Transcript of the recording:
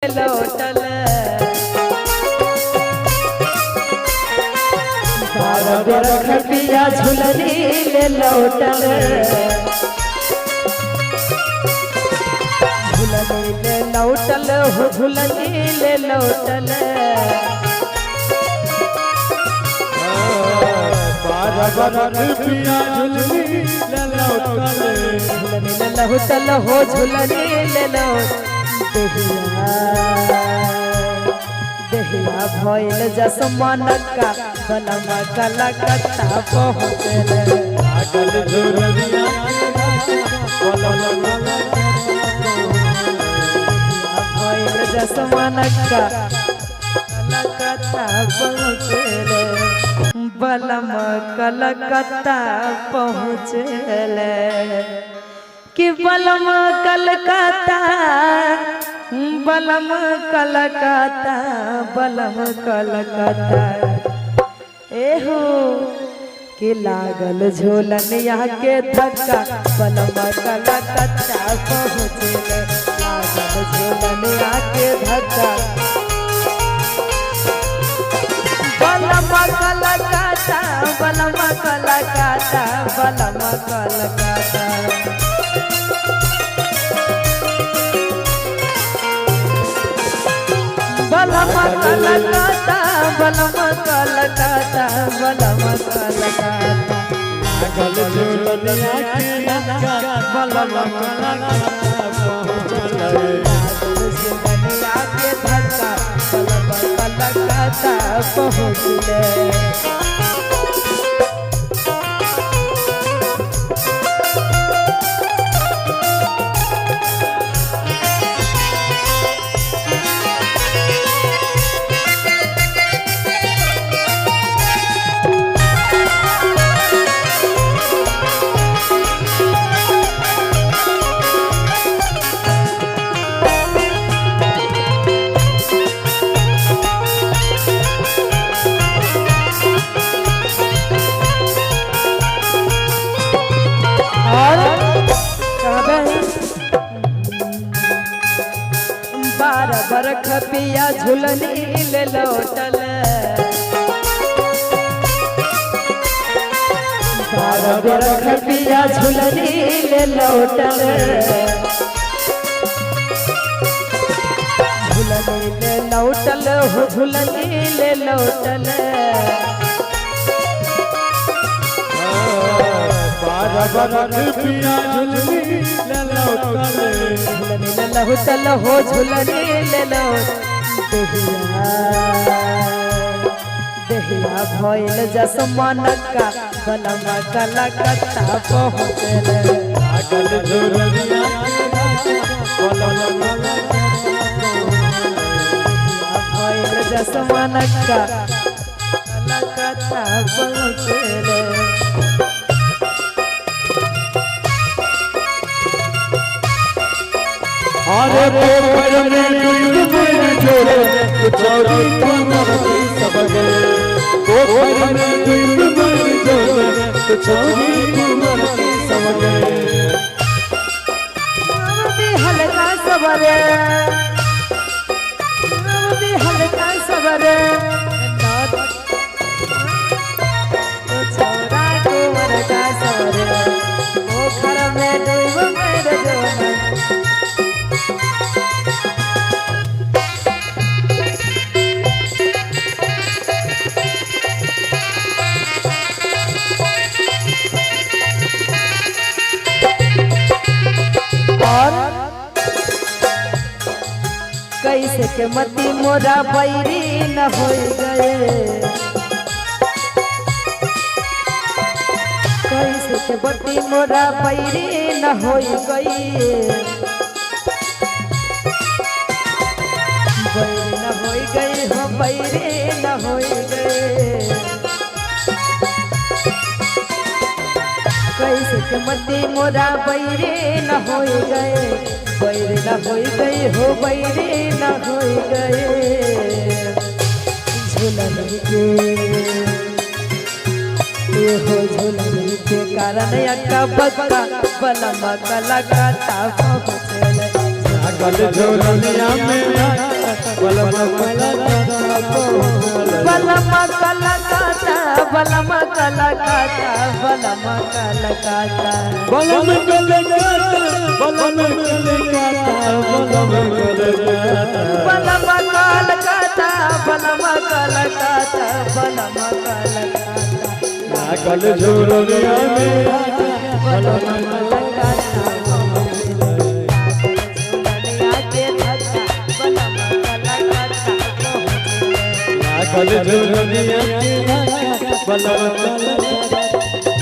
लौटल खटिया झुलनी ले लौटल झुलनी ले लौटल हो झुलनी ले लौटल खटिया झुलनी ले लौटल झुलनी ले लौटल हो झुलनी ले लौटल देहिया भइल जसमान का बलमा कलकत्ता पहुँचल लागल झुरनिया भइल जसमान का कलकत्ता पहुँचल बलमा कलकत्ता पहुँचल कि बलमा कलकत्ता बलम कलकत्ता बलम कलकत्ता एहो कि लागल झोलनिया के धक्का बलम कलकत्ता पहुँचल लागल झोलनिया के धक्का बलम कलकत्ता बलम कलकत्ता बलम कलकत्ता बलम कलकत्ता बलम कलकत्ता बलम कलकत्ता लागल झुरनिया के धक्का बलम कलकत्ता पहुँचल झुलनिया के धक्का बलम कलकत्ता पहुँचल बरख पिया झुलनी ले लौटल बरख पिया झुलनी ले लौटल झुलनी ले लौटल हो झुलनी ले लौटल खटिया झुलनी ले लौटल झुलनी ले लौटल हो झुलनी ले लौटल देहिया भइल जसमान का बलम कलकत्ता पहुँचल लागल झुरनिया भइल जसमान का कलकत्ता पहुँचल अरे पोखर में डूब जोड़े चौरी कमर सब गए पोखर में डूब जोड़े चौरी कमर सब गए हल्का सबरे हल्का सबरे छोरा कुंवर का सबरे पोखर में डूब मेरे जोना कैसे के मती मोरा बैरी न हो गए कैसे के मती मोरा बैरी न हो गई बैरी न हो गई हो बैरी न हो गए कैसे के मती मोरा बैरी न हो गए बैर न हो गई हो बैरे न हो गए झुलनी के हो झुलनी के कारण अक्का बक्का बलम कलकत्ता पहुँचल लागल झोलनिया में बलम बलमा कलकाता बलमा कलकाता बलमा कलकाता बलम कलकाता बलम कलकाता बलमा कलकाता बलमा कलकाता बलमा कलकाता लागल झोलनिया में बलम लागल झोलनिया में बलम कलकाता